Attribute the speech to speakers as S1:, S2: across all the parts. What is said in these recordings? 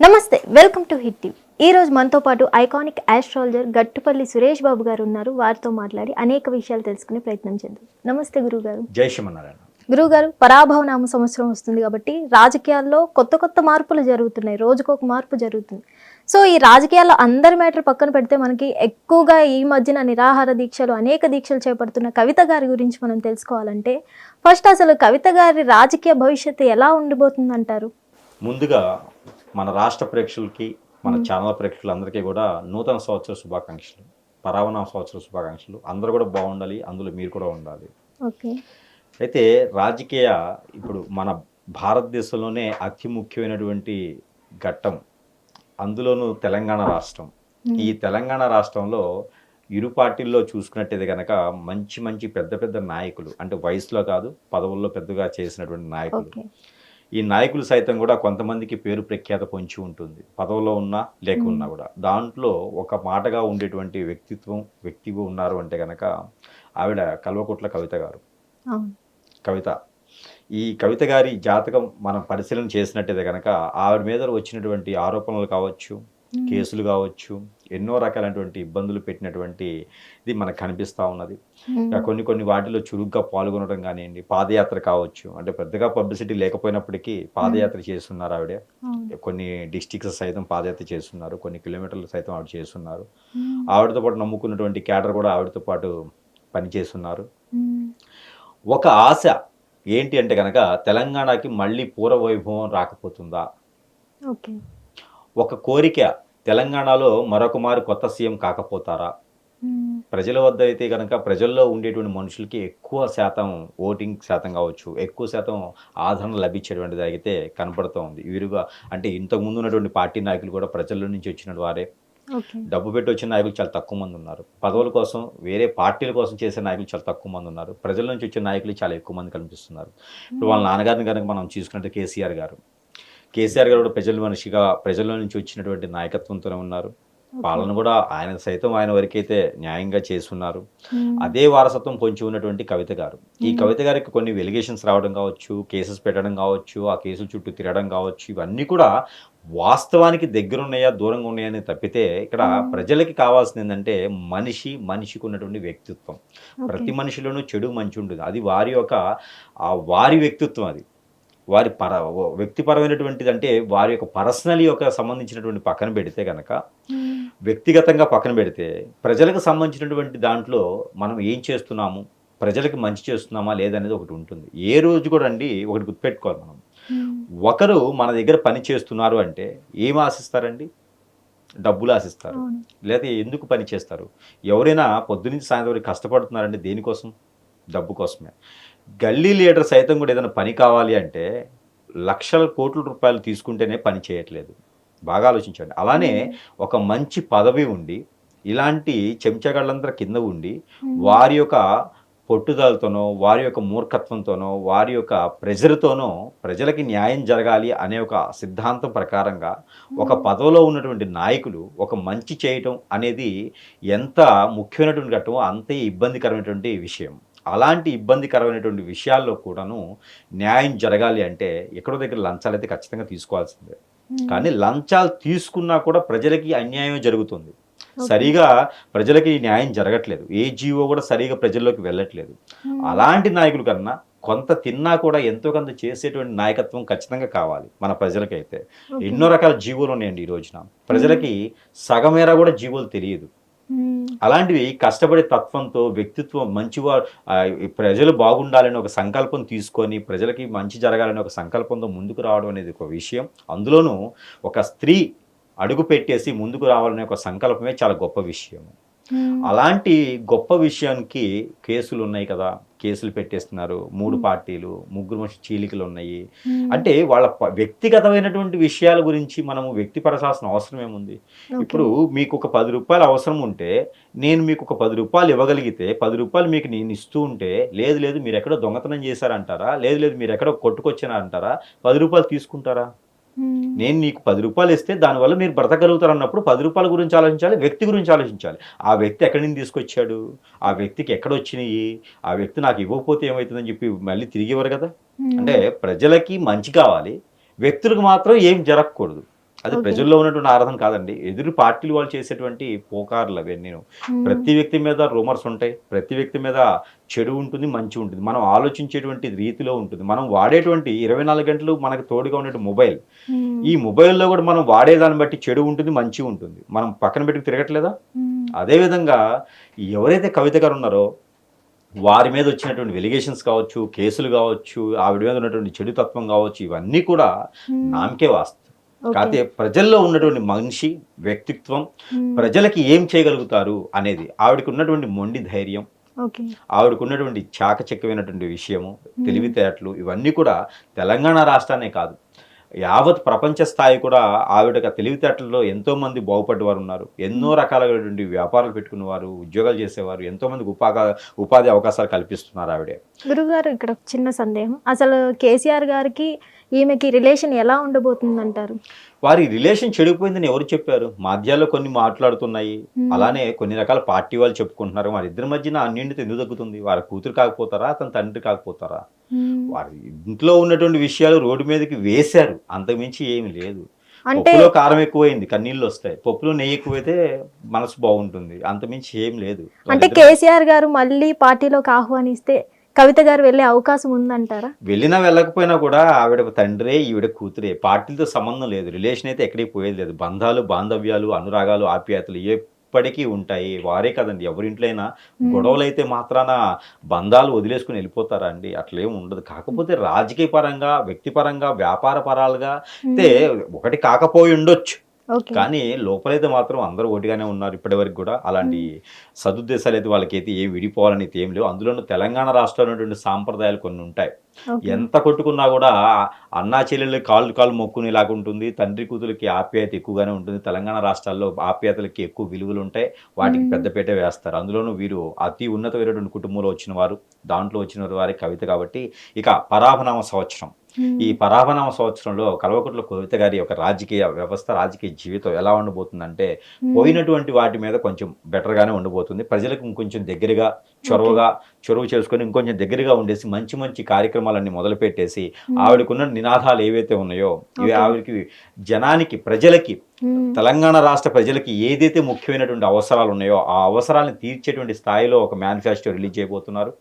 S1: నమస్తే welcome to hit TV. ఈ రోజు మనతో పాటు ఐకానిక్ ఆస్ట్రాలజర్ గట్టుపల్లి సురేష్ బాబు గారు ఉన్నారు. వారితో మాట్లాడి అనేక విషయాలు తెలుసుకునే ప్రయత్నం చేద్దాం. నమస్తే గురుగారు.
S2: జై శ్రీమన్నారాయణ.
S1: గురుగారు, పరాభవనామ సంవత్సరం వస్తుంది కాబట్టి రాజకీయాల్లో కొత్త మార్పులు జరుగుతున్నాయి. రోజుకొక మార్పు జరుగుతుంది. సో ఈ రాజకీయాల్లో అందరి మ్యాటర్ పక్కన పెడితే మనకి ఎక్కువగా ఈ మధ్యన నిరాహార దీక్షలు అనేక దీక్షలు చేపడుతున్న కవిత గారి గురించి మనం తెలుసుకోవాలంటే ఫస్ట్ అసలు కవిత గారి రాజకీయ భవిష్యత్తు ఎలా ఉండిపోతుంది అంటారు?
S2: ముందుగా మన రాష్ట్ర ప్రేక్షకులకి, మన ఛానల్ ప్రేక్షకులందరికీ కూడా నూతన సంవత్సర శుభాకాంక్షలు, పరావణ సంవత్సర శుభాకాంక్షలు. అందరూ కూడా బాగుండాలి, అందులో మీరు కూడా ఉండాలి.
S1: ఓకే.
S2: అయితే రాజకీయ ఇప్పుడు మన భారతదేశంలోనే అతి ముఖ్యమైనటువంటి ఘట్టం, అందులోనూ తెలంగాణ రాష్ట్రం. ఈ తెలంగాణ రాష్ట్రంలో ఇరు పార్టీల్లో చూసుకున్నట్టయితే కనుక మంచి మంచి పెద్ద పెద్ద నాయకులు, అంటే వయసులో కాదు పదవుల్లో పెద్దగా చేసినటువంటి నాయకులు. ఈ నాయకులు సైతం కూడా కొంతమందికి పేరు ప్రఖ్యాత పొంచి ఉంటుంది, పదవిలో ఉన్నా లేకున్నా కూడా. దాంట్లో ఒక మాటగా ఉండేటువంటి వ్యక్తిగా ఉన్నారు అంటే కనుక ఆవిడ కల్వకుట్ల కవిత గారు. కవిత, ఈ కవిత గారి జాతకం మనం పరిశీలన చేసినట్టయితే కనుక ఆవిడ మీద వచ్చినటువంటి ఆరోపణలు కావచ్చు, కేసులు కావచ్చు, ఎన్నో రకాలైనటువంటి ఇబ్బందులు పెట్టినటువంటి ఇది మనకు కనిపిస్తూ ఉన్నది. కొన్ని వాటిలో చురుగ్గా పాల్గొనడం కానివ్వండి, పాదయాత్ర కావచ్చు, అంటే పెద్దగా పబ్లిసిటీ లేకపోయినప్పటికీ పాదయాత్ర చేస్తున్నారు ఆవిడ. కొన్ని డిస్ట్రిక్ట్స్ సైతం పాదయాత్ర చేస్తున్నారు, కొన్ని కిలోమీటర్లు సైతం ఆవిడ చేస్తున్నారు. ఆవిడతో పాటు నమ్ముకున్నటువంటి క్యాడర్ కూడా ఆవిడతో పాటు పనిచేస్తున్నారు. ఒక ఆశ ఏంటి అంటే కనుక తెలంగాణకి మళ్ళీ పూర్వ వైభవం రాకపోతుందా, ఒక కోరిక తెలంగాణలో మరొక మారు కొత్త సీఎం కాకపోతారా. ప్రజల వద్ద అయితే కనుక ప్రజల్లో ఉండేటువంటి మనుషులకి ఎక్కువ శాతం ఓటింగ్ శాతం కావచ్చు, ఎక్కువ శాతం ఆదరణ లభించేటువంటిది అయితే కనపడుతూ ఉంది. వీరుగా అంటే ఇంతకుముందు ఉన్నటువంటి పార్టీ నాయకులు కూడా ప్రజల నుంచి వచ్చిన వారే. డబ్బు పెట్టి వచ్చిన నాయకులు చాలా తక్కువ మంది ఉన్నారు. పదవుల కోసం వేరే పార్టీల కోసం చేసే నాయకులు చాలా తక్కువ మంది ఉన్నారు. ప్రజల నుంచి వచ్చిన నాయకులు చాలా ఎక్కువ మంది కనిపిస్తున్నారు. ఇప్పుడు వాళ్ళ నాన్నగారిని కనుక మనం చూసుకుంటే కేసీఆర్ గారు కూడా ప్రజల మనిషిగా ప్రజల నుంచి వచ్చినటువంటి నాయకత్వంతోనే ఉన్నారు. పాలన కూడా ఆయన వరకైతే న్యాయంగా చేస్తున్నారు. అదే వారసత్వం పొంచి ఉన్నటువంటి కవిత గారు. ఈ కవిత గారికి కొన్ని ఎలిగేషన్స్ రావడం కావచ్చు, కేసెస్ పెట్టడం కావచ్చు, ఆ కేసుల చుట్టూ తిరగడం కావచ్చు, ఇవన్నీ కూడా వాస్తవానికి దగ్గరున్నాయా దూరంగా ఉన్నాయని తప్పితే ఇక్కడ ప్రజలకి కావాల్సింది ఏంటంటే మనిషికి ఉన్నటువంటి వ్యక్తిత్వం. ప్రతి మనిషిలోనూ చెడు మంచి ఉంటుంది. అది వారి వ్యక్తిత్వం. అది వారి వ్యక్తిపరమైనటువంటిది. అంటే వారి యొక్క పర్సనల్ యొక్క సంబంధించినటువంటి పక్కన పెడితే కనుక, వ్యక్తిగతంగా పక్కన పెడితే ప్రజలకు సంబంధించినటువంటి దాంట్లో మనం ఏం చేస్తున్నాము, ప్రజలకు మంచి చేస్తున్నామా లేదనేది ఒకటి ఉంటుంది. ఏ రోజు కూడా అండి ఒకటి గుర్తుపెట్టుకోవాలి మనం. ఒకరు మన దగ్గర పని చేస్తున్నారు అంటే ఏం ఆశిస్తారండి? డబ్బులు ఆశిస్తారు. లేదా ఎందుకు పని చేస్తారు? ఎవరైనా పొద్దునుంచి సాయంత్రం వరకు కష్టపడుతున్నారంటే దేనికోసం? డబ్బు కోసమే. గల్లీ లీడర్ సైతం కూడా ఏదైనా పని కావాలి అంటే లక్షల కోట్ల రూపాయలు తీసుకుంటేనే పని చేయట్లేదు. బాగా ఆలోచించండి. అలానే ఒక మంచి పదవి ఉండి ఇలాంటి చెంచగాళ్ళందరూ కింద ఉండి వారి యొక్క పట్టుదలతోనో, వారి యొక్క మూర్ఖత్వంతోనో, వారి యొక్క ప్రెజర్తోనో ప్రజలకి న్యాయం జరగాలి అనే ఒక సిద్ధాంతం ప్రకారంగా ఒక పదవిలో ఉన్నటువంటి నాయకులు ఒక మంచి చేయటం అనేది ఎంత ముఖ్యమైనటువంటి ఘట్టమో అంతే ఇబ్బందికరమైనటువంటి విషయం. అలాంటి ఇబ్బందికరమైనటువంటి విషయాల్లో కూడాను న్యాయం జరగాలి అంటే ఎక్కడో దగ్గర లంచాలు అయితే ఖచ్చితంగా తీసుకోవాల్సిందే. కానీ లంచాలు తీసుకున్నా కూడా ప్రజలకి అన్యాయం జరుగుతుంది. సరిగా ప్రజలకి న్యాయం జరగట్లేదు. ఏ జీవో కూడా సరిగా ప్రజల్లోకి వెళ్ళట్లేదు. అలాంటి నాయకుల కన్నా కొంత తిన్నా కూడా ఎంతో కొంత చేసేటువంటి నాయకత్వం ఖచ్చితంగా కావాలి మన ప్రజలకైతే. ఎన్నో రకాల జీవోలు ఉన్నాయండి ఈ రోజున. ప్రజలకి సగమేర కూడా జీవోలు తెలియదు. అలాంటివి కష్టపడే తత్వంతో, వ్యక్తిత్వం, ప్రజలు బాగుండాలని ఒక సంకల్పం తీసుకొని ప్రజలకి మంచి జరగాలని ఒక సంకల్పంతో ముందుకు రావడం అనేది ఒక విషయం. అందులోనూ ఒక స్త్రీ అడుగు పెట్టేసి ముందుకు రావాలనే ఒక సంకల్పమే చాలా గొప్ప విషయం. అలాంటి గొప్ప విషయానికి కేసులు ఉన్నాయి కదా, కేసులు పెట్టేస్తున్నారు. 3 పార్టీలు, 3 మనిషి చీలికలు ఉన్నాయి. అంటే వాళ్ళ వ్యక్తిగతమైనటువంటి విషయాల గురించి మనము వ్యక్తిపరచాల్సిన అవసరం ఏముంది? ఇప్పుడు మీకు ఒక 10 రూపాయలు అవసరం ఉంటే నేను మీకు ఒక 10 రూపాయలు ఇవ్వగలిగితే 10 రూపాయలు మీకు నేను ఇస్తూ ఉంటే లేదు మీరు ఎక్కడో దొంగతనం చేశారంటారా, లేదు మీరు ఎక్కడో కొట్టుకొచ్చారంటారా, 10 రూపాయలు తీసుకుంటారా? నేను నీకు 10 రూపాయలు ఇస్తే దానివల్ల మీరు బ్రతకగలుగుతారు అన్నప్పుడు 10 రూపాయల గురించి ఆలోచించాలి, వ్యక్తి గురించి ఆలోచించాలి. ఆ వ్యక్తి ఎక్కడి నుంచి తీసుకొచ్చాడు, ఆ వ్యక్తికి ఎక్కడొచ్చినాయి, ఆ వ్యక్తి నాకు ఇవ్వకపోతే ఏమవుతుందని చెప్పి మళ్ళీ తిరిగి ఇవ్వరు కదా. అంటే ప్రజలకి మంచి కావాలి, వ్యక్తులకు మాత్రం ఏం జరగకూడదు. అది ప్రజల్లో ఉన్నటువంటి ఆరాధన కాదండి. ఎదురు పార్టీలు వాళ్ళు చేసేటువంటి పోకార్లు అవన్నీ. ప్రతి వ్యక్తి మీద రూమర్స్ ఉంటాయి. ప్రతి వ్యక్తి మీద చెడు ఉంటుంది, మంచి ఉంటుంది. మనం ఆలోచించేటువంటి రీతిలో ఉంటుంది. మనం వాడేటువంటి 24 గంటలు మనకు తోడుగా ఉండే మొబైల్. ఈ మొబైల్‌లో కూడా మనం వాడేదాన్ని బట్టి చెడు ఉంటుంది, మంచి ఉంటుంది. మనం పక్కన పెట్టుకు తిరగట్లేదా? అదేవిధంగా ఎవరైతే కవిత గారు ఉన్నారో వారి మీద వచ్చినటువంటి వెలిగేషన్స్ కావచ్చు, కేసులు కావచ్చు, ఆవిడ మీద ఉన్నటువంటి చెడు తత్వం కావచ్చు, ఇవన్నీ కూడా నామకే వాస్తవం. కాకపోతే ప్రజల్లో ఉన్నటువంటి మనిషి వ్యక్తిత్వం, ప్రజలకి ఏం చేయగలుగుతారు అనేది, ఆవిడకి ఉన్నటువంటి మొండి ధైర్యం, ఆవిడకు ఉన్నటువంటి చాకచక్యమైనటువంటి విషయము, తెలివితేటలు, ఇవన్నీ కూడా తెలంగాణ రాష్ట్రాన్నే కాదు, యావత్ ప్రపంచ స్థాయి కూడా ఆవిడ తెలివితేటల్లో ఎంతో మంది బాగుపడ్డవారు ఉన్నారు. ఎన్నో రకాలైనటువంటి వ్యాపారాలు పెట్టుకున్నవారు, ఉద్యోగాలు చేసేవారు, ఎంతో మందికి ఉపాధి అవకాశాలు కల్పిస్తున్నారు ఆవిడే.
S1: గురుగారు, ఇక్కడ చిన్న సందేహం, అసలు కేసీఆర్ గారికి ఈమెకి రిలేషన్ ఎలా ఉండబోతుంది అంటారు?
S2: వారి రిలేషన్ చెడిపోయిందని ఎవరు చెప్పారు? మాధ్యాల్లో కొన్ని మాట్లాడుతున్నాయి, అలానే కొన్ని రకాల పార్టీ వాళ్ళు చెప్పుకుంటున్నారు. వారి ఇద్దరి మధ్యన అన్యోన్యత ఎందుకు తగ్గుతుంది? వారి కూతురు కాకపోతారా, అతని తండ్రి కాకపోతారా? వారి ఇంట్లో ఉన్నటువంటి విషయాలు రోడ్డు మీదకి వేశారు, అంతకుమించి ఏమి లేదు. పప్పులో కారం ఎక్కువైంది, కన్నీళ్ళు వస్తాయి. పప్పులో నెయ్యి ఎక్కువైతే మనసు బాగుంటుంది, అంతమించి ఏం లేదు.
S1: అంటే కేసీఆర్ గారు మళ్ళీ పార్టీలోకి ఆహ్వానిస్తే కవిత గారు వెళ్ళే అవకాశం ఉందంటారా?
S2: వెళ్ళినా వెళ్ళకపోయినా కూడా ఆవిడ తండ్రే, ఈవిడ కూతురే, పార్టీలతో సంబంధం లేదు. రిలేషన్ అయితే ఎక్కడికి పోయేది లేదు. బంధాలు, బాంధవ్యాలు, అనురాగాలు, ఆప్యాయతలు ఎప్పటికీ ఉంటాయి. వారే కదండి, ఎవరింట్లో అయినా గొడవలు అయితే మాత్రాన బంధాలు వదిలేసుకుని వెళ్ళిపోతారా అండి? అట్లేం ఉండదు. కాకపోతే రాజకీయ పరంగా, వ్యక్తిపరంగా, వ్యాపార పరాలుగా అయితే ఒకటి కాకపోయి ఉండొచ్చు, కానీ లోపలైతే మాత్రం అందరూ ఒకటిగానే ఉన్నారు ఇప్పటి వరకు కూడా. అలాంటి సదుద్దేశాలు అయితే వాళ్ళకైతే ఏం విడిపోవాలని అయితే ఏం లేవు. అందులోనూ తెలంగాణ రాష్ట్రంలో ఉన్నటువంటి సాంప్రదాయాలు కొన్ని ఉంటాయి. ఎంత కొట్టుకున్నా కూడా అన్నా చెల్లెళ్ళు కాళ్ళు మొక్కునేలాగా ఉంటుంది. తండ్రి కూతురికి ఆప్యాయత ఎక్కువగానే ఉంటుంది. తెలంగాణ రాష్ట్రాల్లో ఆప్యాయతలకి ఎక్కువ విలువలు ఉంటాయి, వాటికి పెద్దపీట వేస్తారు. అందులోనూ వీరు అతి ఉన్నతమైనటువంటి కుటుంబంలో వచ్చిన వారు, దాంట్లో వచ్చిన వారి కవిత కాబట్టి. ఇక పరాభనామ సంవత్సరం, ఈ పరాభనామ సంవత్సరంలో కల్వకుంట్ల కవిత గారి ఒక రాజకీయ వ్యవస్థ, రాజకీయ జీవితం ఎలా ఉండబోతుందంటే, పోయినటువంటి వాటి మీద కొంచెం బెటర్గానే ఉండబోతుంది. ప్రజలకు ఇంకొంచెం దగ్గరగా చొరవ చేసుకొని ఇంకొంచెం దగ్గరగా ఉండేసి మంచి మంచి కార్యక్రమాలన్నీ మొదలుపెట్టేసి, ఆవిడకున్న నినాదాలు ఏవైతే ఉన్నాయో ఇవి ఆవిడకి, జనానికి, ప్రజలకి, తెలంగాణ రాష్ట్ర ప్రజలకి ఏదైతే ముఖ్యమైనటువంటి అవసరాలు ఉన్నాయో ఆ అవసరాలను తీర్చేటువంటి స్థాయిలో ఒక మేనిఫెస్టో రిలీజ్ చేయబోతున్నారు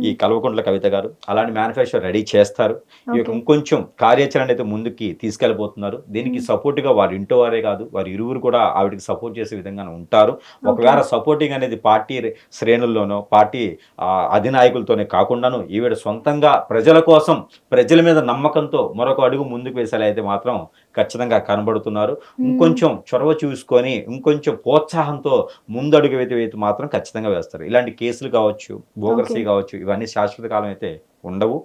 S2: ఈ కల్వకుంట్ల కవిత గారు. అలాంటి మేనిఫెస్టో రెడీ చేస్తారు. ఈ యొక్క ఇంకొంచెం కార్యాచరణ అయితే ముందుకి తీసుకెళ్ళబోతున్నారు. దీనికి సపోర్ట్గా వారి ఇంటో వారే కాదు, వారి ఇరువురు కూడా ఆవిడకి సపోర్ట్ చేసే విధంగానే ఉంటారు. ఒకవేళ సపోర్టింగ్ అనేది పార్టీ శ్రేణుల్లోనో, పార్టీ అధినాయకులతోనే కాకుండాను ఈవిడ సొంతంగా ప్రజల కోసం, ప్రజల మీద నమ్మకంతో మరొక అడుగు ముందుకు వేసేలా అయితే మాత్రం ఖచ్చితంగా కనబడుతున్నారు. ఇంకొంచెం చొరవ చూసుకొని, ఇంకొంచెం ప్రోత్సాహంతో ముందడుగు వేతి మాత్రం ఖచ్చితంగా వేస్తారు. ఇలాంటి కేసులు కావచ్చు, బోగర్సీ కావచ్చు, ఇవన్నీ శాశ్వత కాలం అయితే ఉండవు.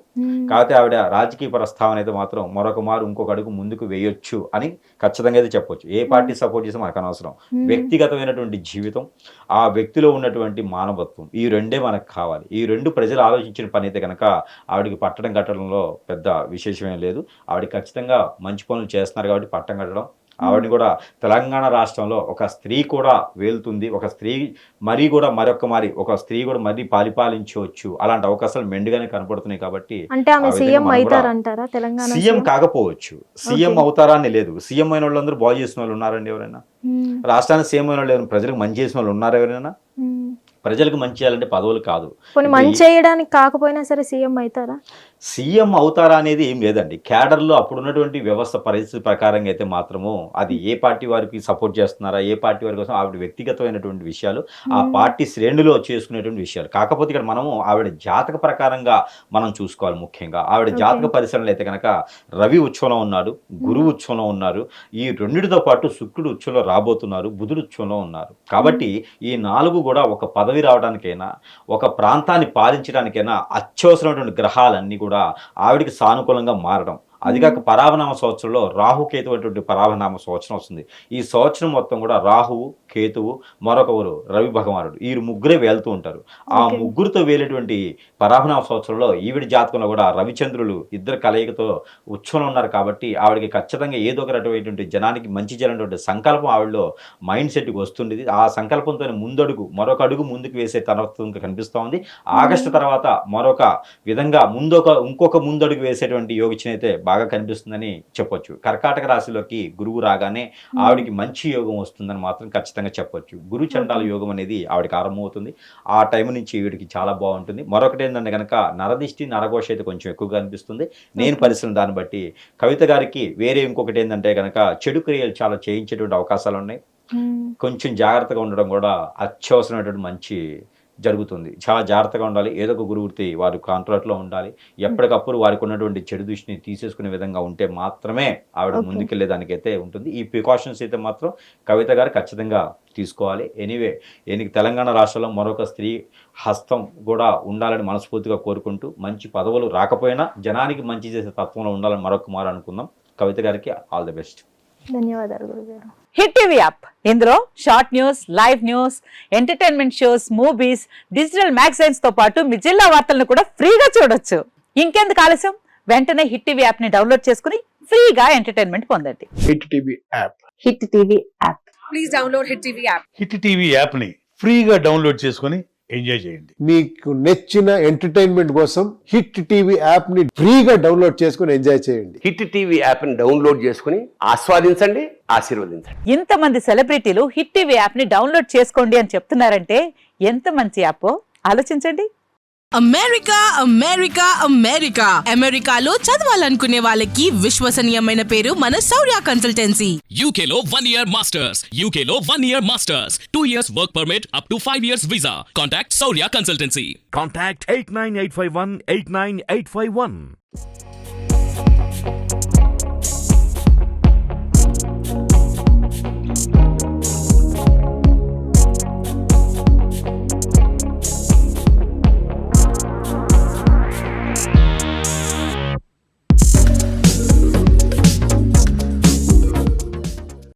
S2: కాకపోతే ఆవిడ రాజకీయ ప్రస్తావన అయితే మాత్రం మరొక మారు ఇంకొక అడుగు ముందుకు వేయొచ్చు అని ఖచ్చితంగా అయితే చెప్పొచ్చు. ఏ పార్టీ సపోర్ట్ చేస్తే మనకు అనవసరం. వ్యక్తిగతమైనటువంటి జీవితం, ఆ వ్యక్తిలో ఉన్నటువంటి మానవత్వం, ఈ రెండే మనకు కావాలి. ఈ రెండు ప్రజలు ఆలోచించిన పని అయితే కనుక ఆవిడకి పట్టడం కట్టడంలో పెద్ద విశేషమేం లేదు. ఆవిడ ఖచ్చితంగా మంచి పనులు చేస్తున్నారు కాబట్టి పట్టం కట్టడం. ఆవిడని కూడా తెలంగాణ రాష్ట్రంలో ఒక స్త్రీ కూడా వేలుతుంది, ఒక స్త్రీ ఒక స్త్రీ కూడా మరీ పరిపాలించవచ్చు, అలాంటి అవకాశాలు మెండుగానే కనపడుతున్నాయి. కాబట్టి
S1: అంటే ఆమె సీఎం అవుతారంటారా? తెలంగాణ
S2: సీఎం కాకపోవచ్చు, సీఎం అవుతారా అని లేదు. సీఎం అయిన వాళ్ళందరూ బాగు చేసిన వాళ్ళు ఉన్నారండి ఎవరైనా? రాష్ట్రానికి సీఎం అయిన వాళ్ళు, ప్రజలకు మంచి చేసిన వాళ్ళు ఉన్నారు ఎవరైనా? ప్రజలకు మంచి చేయాలంటే పదవులు కాదు,
S1: మంచి చేయడానికి కాకపోయినా సరే సీఎం అవుతారా?
S2: సీఎం అవుతారా అనేది ఏం లేదండి. క్యాడర్లో అప్పుడున్నటువంటి వ్యవస్థ పరిస్థితి ప్రకారంగా అయితే మాత్రము అది ఏ పార్టీ వారికి సపోర్ట్ చేస్తున్నారా, ఏ పార్టీ వారి కోసం, ఆవిడ వ్యక్తిగతమైనటువంటి విషయాలు, ఆ పార్టీ శ్రేణులో చేసుకునేటువంటి విషయాలు. కాకపోతే ఇక్కడ మనము ఆవిడ జాతక ప్రకారంగా మనం చూసుకోవాలి. ముఖ్యంగా ఆవిడ జాతక పరిశీలనలు అయితే కనుక రవి ఉత్సవంలో ఉన్నాడు, గురువు ఉత్సవంలో ఉన్నారు, ఈ రెండిటితో పాటు శుక్రుడు ఉత్సవంలో రాబోతున్నారు, బుధుడు ఉత్సవంలో ఉన్నారు. కాబట్టి ఈ 4 కూడా ఒక పదవి రావడానికైనా, ఒక ప్రాంతాన్ని పాలించడానికైనా అత్యవసరమైనటువంటి గ్రహాలన్నీ కూడా ఆవిడికి సానుకూలంగా మారడం. అదిగాక పరాభనామ సంవత్సరంలో రాహుకేతు అటువంటి పరాభనామ సంవత్సరం వస్తుంది. ఈ సంవత్సరం మొత్తం కూడా రాహువు, కేతువు, మరొకరు రవి భగవానుడు, ఈ ముగ్గురే వేలుతూ ఉంటారు. ఆ ముగ్గురుతో వేలేటువంటి పరాభనామ సంవత్సరంలో ఈవిడి జాతకంలో కూడా రవిచంద్రులు ఇద్దరు కలయికతో ఉత్సవంలో ఉన్నారు. కాబట్టి ఆవిడకి ఖచ్చితంగా ఏదో ఒక రకమైనటువంటి జనానికి మంచి చేయాలనేటువంటి సంకల్పం ఆవిడలో మైండ్ సెట్కి వస్తుండేది. ఆ సంకల్పంతో మరొక అడుగు ముందుకు వేసే తనత్వం కనిపిస్తూ ఉంది. ఆగస్టు తర్వాత మరొక విధంగా ఇంకొక ముందడుగు వేసేటువంటి యోగిచ్చిన అయితే బాగా కనిపిస్తుందని చెప్పొచ్చు. కర్కాటక రాశిలోకి గురువు రాగానే ఆవిడికి మంచి యోగం వస్తుందని మాత్రం ఖచ్చితంగా చెప్పొచ్చు. గురు చండాల యోగం అనేది ఆవిడకి ఆరంభమవుతుంది. ఆ టైం నుంచి ఈవిడికి చాలా బాగుంటుంది. మరొకటి ఏంటంటే కనుక నరదిష్టి నరఘోష అయితే కొంచెం ఎక్కువగా అనిపిస్తుంది. నేను పరిశీలన దాన్ని బట్టి కవిత గారికి వేరే ఇంకొకటి ఏంటంటే కనుక చెడు క్రియలు చాలా చేయించేటువంటి అవకాశాలు ఉన్నాయి. కొంచెం జాగ్రత్తగా ఉండడం కూడా అత్యవసరమైనటువంటి మంచి జరుగుతుంది. చాలా జాగ్రత్తగా ఉండాలి. ఏదో ఒక గురువృత్తి వారి కాంట్రాక్ట్లో ఉండాలి. ఎప్పటికప్పుడు వారికి ఉన్నటువంటి చెడు దృష్టిని తీసేసుకునే విధంగా ఉంటే మాత్రమే ఆవిడ ముందుకెళ్ళేదానికైతే ఉంటుంది. ఈ ప్రికాషన్స్ అయితే మాత్రం కవిత గారు ఖచ్చితంగా తీసుకోవాలి. ఎనీవే తెలంగాణ రాష్ట్రంలో మరొక స్త్రీ హస్తం కూడా ఉండాలని మనస్ఫూర్తిగా కోరుకుంటూ, మంచి పదవులు రాకపోయినా జనానికి మంచి చేసే తత్వంలో ఉండాలని మరొక మారు అనుకుందాం. కవిత గారికి ఆల్ ది బెస్ట్.
S1: ధన్యవాదాలు గురుగారు.
S3: హిట్ టీవీ యాప్ ఇందులో short news, live news, entertainment shows, movies, digital magazines తో పాటు మీ జిల్లా వార్తలను కూడా ఫ్రీగా చూడొచ్చు. ఇంకెందుకు ఆలస్యం, వెంటనే హిట్ టీవీ యాప్ ని డౌన్లోడ్ చేసుకుని ఫ్రీగా ఎంటర్టైన్మెంట్ పొందండి.
S4: Hit TV app.
S3: Hit TV app.
S5: Please download Hit TV app.
S4: Hit TV app ని ఫ్రీగా డౌన్లోడ్ చేసుకొని ఎంజాయ్ చేయండి.
S6: మీకు నచ్చిన ఎంటర్టైన్మెంట్ కోసం హిట్ టీవీ యాప్ ని ఫ్రీగా డౌన్లోడ్ చేసుకొని ఎంజాయ్ చేయండి.
S7: హిట్ టీవీ యాప్ని డౌన్లోడ్ చేసుకుని ఆస్వాదించండి, ఆశీర్వదించండి.
S3: ఇంతమంది సెలబ్రిటీలు హిట్ టీవీ యాప్ ని డౌన్లోడ్ చేసుకోండి అని చెప్తున్నారంటే ఎంత మంచి యాప్ ఆలోచించండి.
S5: అమెరికా అమెరికా అమెరికా అమెరికాలో చదవాలనుకునే వాళ్ళకి విశ్వసనీయమైన పేరు మన శౌర్య కన్సల్టెన్సీ.
S8: UK లో 1 year masters. UK లో 1 year masters. 2 years work permit up to 5 years visa. Contact Saurya Consultancy.
S9: Contact 89851 89851.